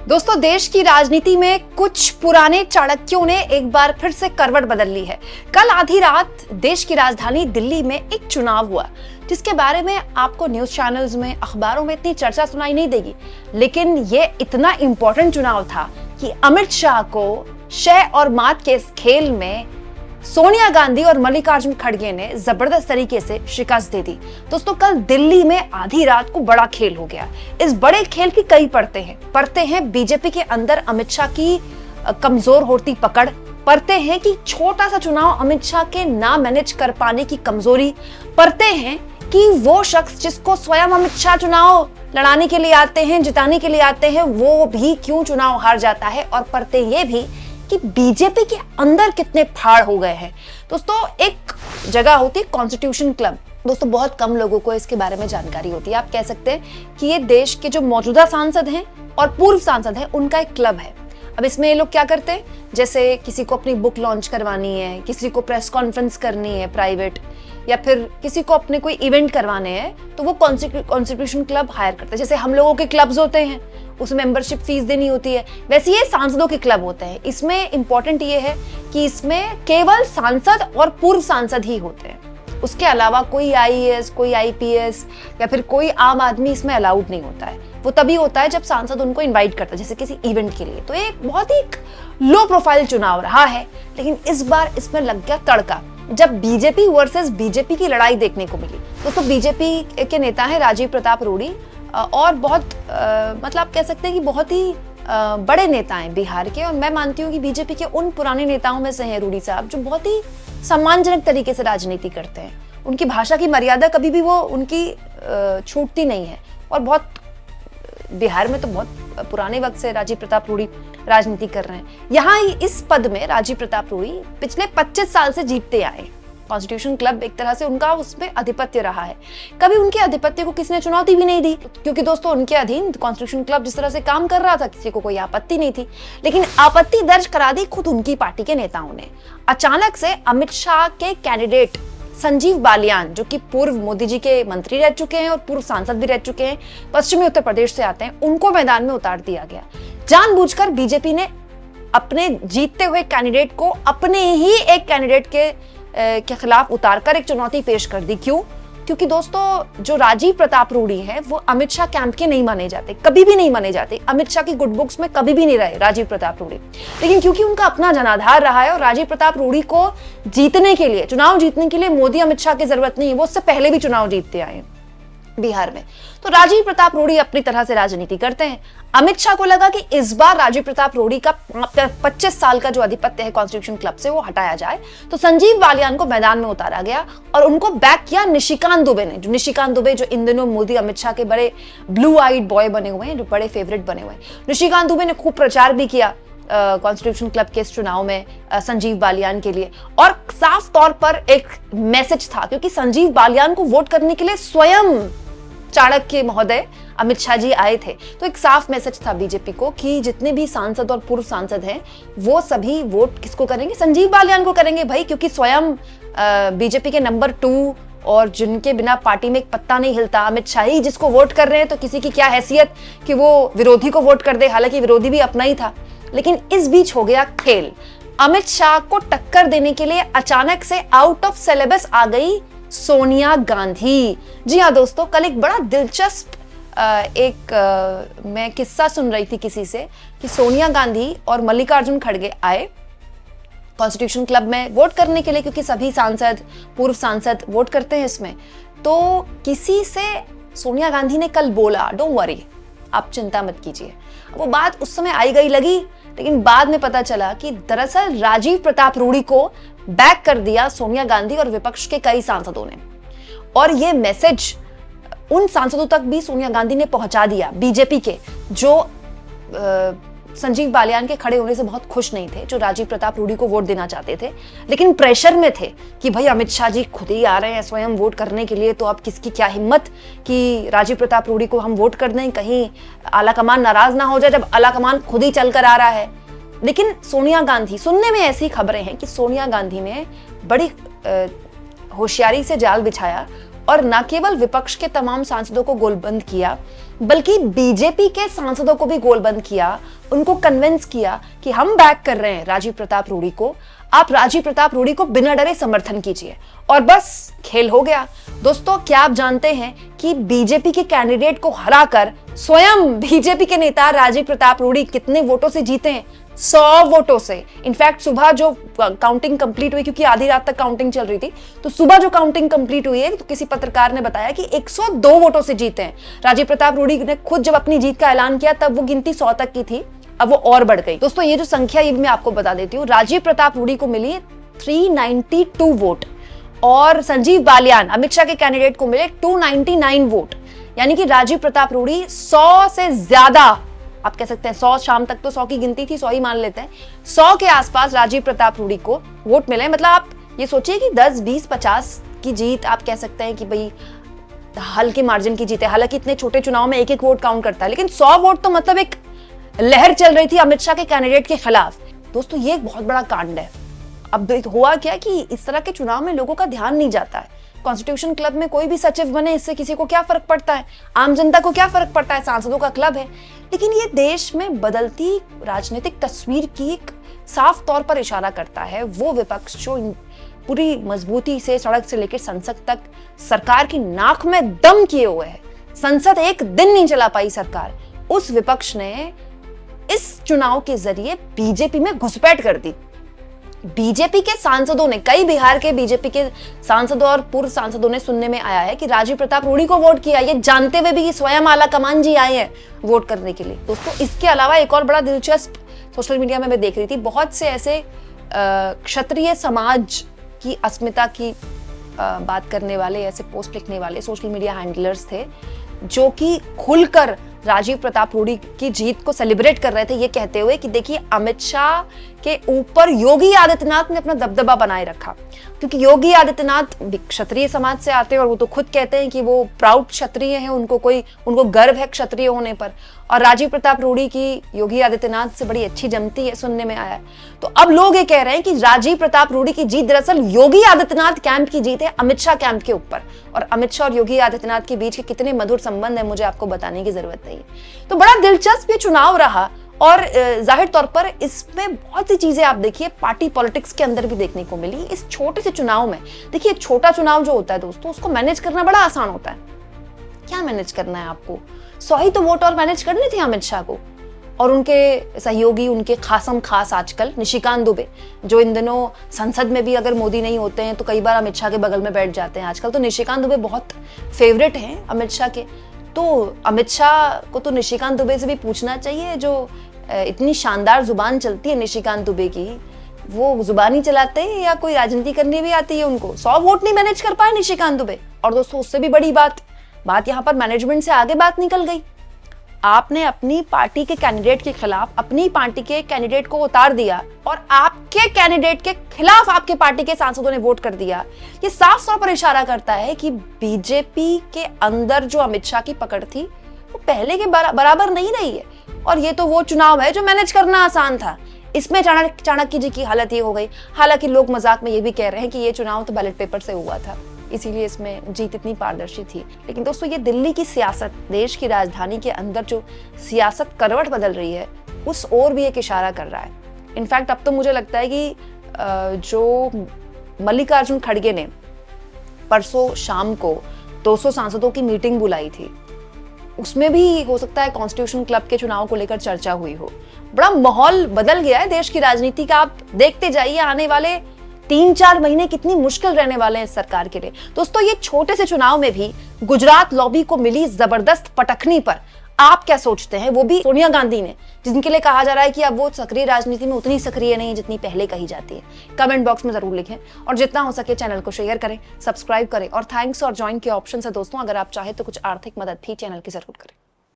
दोस्तों, देश की राजनीति में कुछ पुराने चाणक्यों ने एक बार फिर से करवट बदल ली है। कल आधी रात देश की राजधानी दिल्ली में एक चुनाव हुआ जिसके बारे में आपको न्यूज चैनल्स में, अखबारों में इतनी चर्चा सुनाई नहीं देगी, लेकिन ये इतना इंपॉर्टेंट चुनाव था कि अमित शाह को शय और मात के इस खेल में सोनिया गांधी और मल्लिकार्जुन खड़गे ने जबरदस्त तरीके से शिकस्त दे दी। दोस्तों, कल दिल्ली में आधी रात को बड़ा खेल हो गया। इस बड़े खेल की कई परतें हैं बीजेपी के अंदर अमित शाह की कमजोर होती पकड़, परतें हैं कि छोटा सा चुनाव अमित शाह के ना मैनेज कर पाने की कमजोरी, परतें हैं कि वो शख्स जिसको स्वयं अमित शाह चुनाव लड़ाने के लिए आते हैं, जिताने के लिए आते हैं, वो भी क्यों चुनाव हार जाता है, और परतें ये भी कि बीजेपी के अंदर कितने फाड़ हो गए हैं। दोस्तों, एक जगह होती है कॉन्स्टिट्यूशन क्लब। दोस्तों, बहुत कम लोगों को इसके बारे में जानकारी होती है। आप कह सकते हैं कि ये देश के जो मौजूदा सांसद हैं और पूर्व सांसद हैं उनका एक क्लब है। अब इसमें ये लोग क्या करते हैं, जैसे किसी को अपनी बुक लॉन्च करवानी है, किसी को प्रेस कॉन्फ्रेंस करनी है प्राइवेट, या फिर किसी को अपने कोई इवेंट करवाने हैं, तो वो कॉन्स्टिट्यूशन क्लब हायर करते हैं। जैसे हम लोगों के क्लब्स होते हैं, उसमें मेंबरशिप फीस देनी होती है, वैसे ये सांसदों के क्लब होते हैं। इसमें इंपॉर्टेंट ये है कि इसमें केवल सांसद और पूर्व सांसद ही होते हैं। उसके अलावा कोई आईएएस, कोई आईपीएस या फिर कोई आम आदमी इसमें अलाउड नहीं होता है। वो तभी होता है जब सांसद उनको इनवाइट करता है, जैसे किसी इवेंट के लिए। तो एक बहुत ही लो प्रोफाइल चुनाव रहा है, लेकिन इस बार इसमें लग गया तड़का जब बीजेपी वर्सेस बीजेपी की लड़ाई देखने को मिली। दोस्तों, बीजेपी के नेता है राजीव प्रताप रूडी, और बहुत मतलब कह सकते हैं कि बहुत ही बड़े नेता हैं बिहार के, और मैं मानती हूँ कि बीजेपी के उन पुराने नेताओं में से हैं रूडी साहब, जो बहुत ही सम्मानजनक तरीके से राजनीति करते हैं। उनकी भाषा की मर्यादा कभी भी वो उनकी छूटती नहीं है, और बहुत बिहार में तो बहुत पुराने वक्त से राजीव प्रताप रूडी राजनीति कर रहे हैं। यहाँ इस पद में राजीव प्रताप रूडी पिछले 25 साल से जीतते आए। कॉन्स्टिट्यूशन क्लब एक तरह से उनका उसमें आधिपत्य रहा है। कभी उनके आधिपत्य को किसी ने चुनौती भी नहीं दी, क्योंकि दोस्तों उनके अधीन कॉन्स्टिट्यूशन क्लब जिस तरह से काम कर रहा था, किसी को कोई आपत्ति नहीं थी। लेकिन आपत्ति दर्ज करा दी खुद उनकी पार्टी के नेताओं ने। अचानक से अमित शाह के कैंडिडेट संजीव बालियान, जो कि पूर्व मोदी जी के मंत्री रह चुके हैं और पूर्व सांसद भी रह चुके हैं, पश्चिमी उत्तर प्रदेश से आते हैं, उनको मैदान में उतार दिया गया। जानबूझकर बीजेपी ने अपने जीतते हुए कैंडिडेट को अपने ही एक कैंडिडेट के खिलाफ उतारकर एक चुनौती पेश कर दी। क्यों? क्योंकि दोस्तों, जो राजीव प्रताप रूडी है वो अमित शाह कैंप के नहीं माने जाते, कभी भी नहीं माने जाते। अमित शाह की गुड बुक्स में कभी भी नहीं रहे राजीव प्रताप रूडी। लेकिन क्योंकि उनका अपना जनाधार रहा है, और राजीव प्रताप रूडी को जीतने के लिए, चुनाव जीतने के लिए मोदी अमित शाह की जरूरत नहीं है, वो उससे पहले भी चुनाव जीतते आए हैं बिहार में। तो राजीव प्रताप रूडी अपनी तरह से राजनीति करते हैं। अमित शाह को लगा कि इस बार राजीव प्रताप रूडी का 25 साल का जो आधिपत्य है कॉन्स्टिट्यूशन क्लब से, वो हटाया जाए। तो संजीव बालियान को मैदान में उतारा गया और उनको बैक किया निशिकांत दुबे ने। निशिकांत दुबे जो इन दिनों मोदी अमित शाह के बड़े ब्लू आइड बॉय बने हुए हैं, जो बड़े फेवरेट बने हुए हैं। निशिकांत दुबे ने खूब प्रचार भी किया कॉन्स्टिट्यूशन क्लब के इस चुनाव में संजीव बालियान के लिए, और साफ तौर पर एक मैसेज था, क्योंकि संजीव बालियान को वोट करने के लिए स्वयं चाणक्य महोदय अमित शाह जी आए थे। तो एक साफ मैसेज था बीजेपी को कि जितने भी सांसद और पूर्व सांसद हैं वो सभी वोट किसको करेंगे, संजीव बालियान को करेंगे भाई, क्योंकि स्वयं बीजेपी के नंबर 2 और जिनके बिना पार्टी में एक पत्ता नहीं हिलता, अमित शाह ही जिसको वोट कर रहे हैं, तो किसी की क्या हैसियत कि वो विरोधी को वोट कर दे, हालांकि विरोधी भी अपना ही था। लेकिन इस बीच हो गया खेल। अमित शाह को टक्कर देने के लिए अचानक से आउट ऑफ सिलेबस आ गई सोनिया गांधी। जी हाँ दोस्तों, कल एक बड़ा दिलचस्प मैं किस्सा सुन रही थी किसी से कि सोनिया गांधी और मल्लिकार्जुन खड़गे आए कॉन्स्टिट्यूशन क्लब में वोट करने के लिए, क्योंकि सभी सांसद, पूर्व सांसद वोट करते हैं इसमें। तो किसी से सोनिया गांधी ने कल बोला, डोंट वरी, आप चिंता मत कीजिए। वो बात उस समय आई गई लगी, लेकिन बाद में पता चला कि दरअसल राजीव प्रताप रूडी को बैक कर दिया सोनिया गांधी और विपक्ष के कई सांसदों ने। और ये मैसेज उन सांसदों तक भी सोनिया गांधी ने पहुंचा दिया, बीजेपी के, जो संजीव बालियान के खड़े होने से बहुत खुश नहीं थे, जो राजीव प्रताप रूडी को वोट देना चाहते थे, लेकिन प्रेशर में थे कि भाई अमित शाह जी खुद ही आ रहे हैं स्वयं वोट करने के लिए, तो अब किसकी क्या हिम्मत कि राजीव प्रताप रूडी को हम वोट कर दें, कहीं आलाकमान नाराज ना हो जाए जब आलाकमान खुद ही चल कर आ रहा है। लेकिन सोनिया गांधी, सुनने में ऐसी खबरें हैं कि सोनिया गांधी ने बड़ी होशियारी से जाल बिछाया और न केवल विपक्ष के तमाम सांसदों को गोलबंद किया, बल्कि बीजेपी के सांसदों को भी गोलबंद किया, उनको कन्विंस किया कि हम बैक कर रहे हैं राजीव प्रताप रूडी को, आप राजीव प्रताप रूडी को बिना डरे समर्थन कीजिए। और बस खेल हो गया। दोस्तों, क्या आप जानते हैं कि बीजेपी के कैंडिडेट को हराकर स्वयं बीजेपी के नेता राजीव प्रताप रूडी कितने वोटों से जीते हैं? 100 वोटों से। इनफैक्ट सुबह जो काउंटिंग कंप्लीट हुई, क्योंकि आधी रात तक काउंटिंग चल रही थी, तो सुबह जो काउंटिंग कंप्लीट हुई है तो किसी पत्रकार ने बताया कि 102 वोटों से जीते हैं। राजीव प्रताप रूडी ने खुद जब अपनी जीत का ऐलान किया तब वो गिनती 100 तक की थी, अब वो और बढ़ गई। दोस्तों, ये जो संख्या ये भी मैं आपको बता देती हूँ। राजीव प्रताप रूडी को मिली 392 वोट और संजीव बालियान अमित शाह के कैंडिडेट को मिले 299 वोट। यानी कि राजीव प्रताप रूडी 100 से ज्यादा, आप कह सकते हैं 100, शाम तक तो 100 की गिनती थी, 100 ही मान लेते हैं, 100 के आसपास राजीव प्रताप रूडी को वोट मिले। मतलब आप ये सोचिए कि 10, 20, 50 की जीत, आप कह सकते हैं कि भाई हल्के मार्जिन की जीत है। हालांकि इतने छोटे चुनाव में एक एक वोट काउंट करता है, लेकिन 100 वोट तो मतलब एक लहर चल रही थी अमित शाह के कैंडिडेट के खिलाफ। दोस्तों, ये एक बहुत बड़ा कांड है। अब हुआ क्या कि इस तरह के चुनाव में लोगों का ध्यान नहीं जाता है। कॉन्स्टिट्यूशन क्लब में कोई भी सचिव बने, इससे किसी को क्या फर्क पड़ता है? आम जनता को क्या फर्क पड़ता है? सांसदों का क्लब है। लेकिन ये देश में बदलती राजनीतिक तस्वीर की एक साफ तौर पर इशारा करता है। वो विपक्ष जो पूरी मजबूती से सड़क से लेकर संसद तक सरकार की नाक में दम किए हुए है, संसद एक दिन नहीं चला पाई सरकार, उस विपक्ष ने इस चुनाव के जरिए बीजेपी में घुसपैठ कर दी। बीजेपी के सांसदों ने, कई बिहार के बीजेपी के सांसदों और पूर्व सांसदों ने सुनने में आया है कि राजीव प्रताप रूडी को वोट किया, ये जानते हुए भी कि स्वयं आला कमान जी आए हैं वोट करने के लिए। दोस्तों, इसके अलावा एक और बड़ा दिलचस्प सोशल मीडिया में मैं देख रही थी, बहुत से ऐसे क्षत्रिय समाज की अस्मिता की बात करने वाले, ऐसे पोस्ट लिखने वाले सोशल मीडिया हैंडलर्स थे जो कि खुलकर राजीव प्रताप रूडी की जीत को सेलिब्रेट कर रहे थे, ये कहते हुए कि देखिए अमित शाह के ऊपर योगी आदित्यनाथ ने अपना दबदबा बनाए रखा। क्योंकि योगी आदित्यनाथ क्षत्रिय समाज से आते हैं और वो तो खुद कहते हैं कि वो प्राउड क्षत्रिय हैं, उनको गर्व है क्षत्रिय होने पर। और राजीव प्रताप रूडी की योगी आदित्यनाथ से बड़ी अच्छी जमती है, सुनने में आया है। तो अब लोग ये कह रहे हैं कि राजीव प्रताप रूडी की जीत दरअसल योगी आदित्यनाथ कैंप की जीत है, अमित शाह कैंप के ऊपर। और अमित शाह और योगी आदित्यनाथ के बीच के कितने मधुर संबंध है, मुझे आपको बताने की जरूरत नहीं है। तो बड़ा दिलचस्प ये चुनाव रहा और जाहिर तौर पर इसमें बहुत सी चीजें आप देखिए पार्टी पॉलिटिक्स के अंदर भी देखने को मिली इस छोटे से चुनाव में। देखिए, छोटा चुनाव जो होता है दोस्तों, उसको मैनेज करना बड़ा आसान होता है। क्या मैनेज करना है आपको? 100 ही तो वोट और मैनेज करने थे अमित शाह को। और उनके सहयोगी, उनके खासम खास आजकल निशिकांत दुबे, जो इन दिनों संसद में भी अगर मोदी नहीं होते हैं तो कई बार अमित शाह के बगल में बैठ जाते हैं आजकल। तो निशिकांत दुबे बहुत फेवरेट हैं अमित शाह के। तो अमित शाह को तो निशिकांत दुबे से भी पूछना चाहिए, जो इतनी शानदार जुबान चलती है निशिकांत दुबे की, वो जुबान ही चलाते हैं या कोई राजनीति करनी भी आती है उनको? 100 वोट नहीं मैनेज कर पाए निशिकांत दुबे। और दोस्तों, उससे भी बड़ी बात यहाँ पर मैनेजमेंट से आगे बात निकल गई। आपने अपनी पार्टी के कैंडिडेट के खिलाफ अपनी पार्टी के कैंडिडेट को उतार दिया और आपके कैंडिडेट के खिलाफ आपके पार्टी के सांसदों ने वोट कर दिया। ये साफ तौर पर इशारा करता है कि बीजेपी के अंदर जो अमित शाह की पकड़ थी वो पहले के बराबर नहीं रही है। और ये तो वो चुनाव है जो मैनेज करना आसान था। इसमें चाणक्य जी की हालत ये हो गई। हालांकि लोग मजाक में ये भी कह रहे हैं कि ये चुनाव तो बैलेट पेपर से हुआ था, इसीलिए इसमें जीत इतनी पारदर्शी थी। लेकिन दोस्तों, ये दिल्ली की सियासत, देश की राजधानी के अंदर जो सियासत करवट बदल रही है, उस ओर भी एक इशारा कर रहा है। इनफैक्ट अब तो मुझे लगता है कि जो मल्लिकार्जुन खड़गे ने परसों शाम को 200 सांसदों की मीटिंग बुलाई थी, उसमें भी हो सकता है कॉन्स्टिट्यूशन क्लब के चुनाव को लेकर चर्चा हुई हो। बड़ा माहौल बदल गया है देश की राजनीति का। आप देखते जाइए आने वाले 3-4 महीने कितनी मुश्किल रहने वाले हैं इस सरकार के लिए। दोस्तों, ये छोटे से चुनाव में भी गुजरात लॉबी को मिली जबरदस्त पटखनी पर आप क्या सोचते हैं? वो भी सोनिया गांधी ने, जिनके लिए कहा जा रहा है कि अब वो सक्रिय राजनीति में उतनी सक्रिय नहीं जितनी पहले कही जाती है। कमेंट बॉक्स में जरूर लिखें और जितना हो सके चैनल को शेयर करें, सब्सक्राइब करें और थैंक्स और ज्वाइन के ऑप्शन है दोस्तों। अगर आप चाहे तो कुछ आर्थिक मदद भी चैनल की जरूर करें।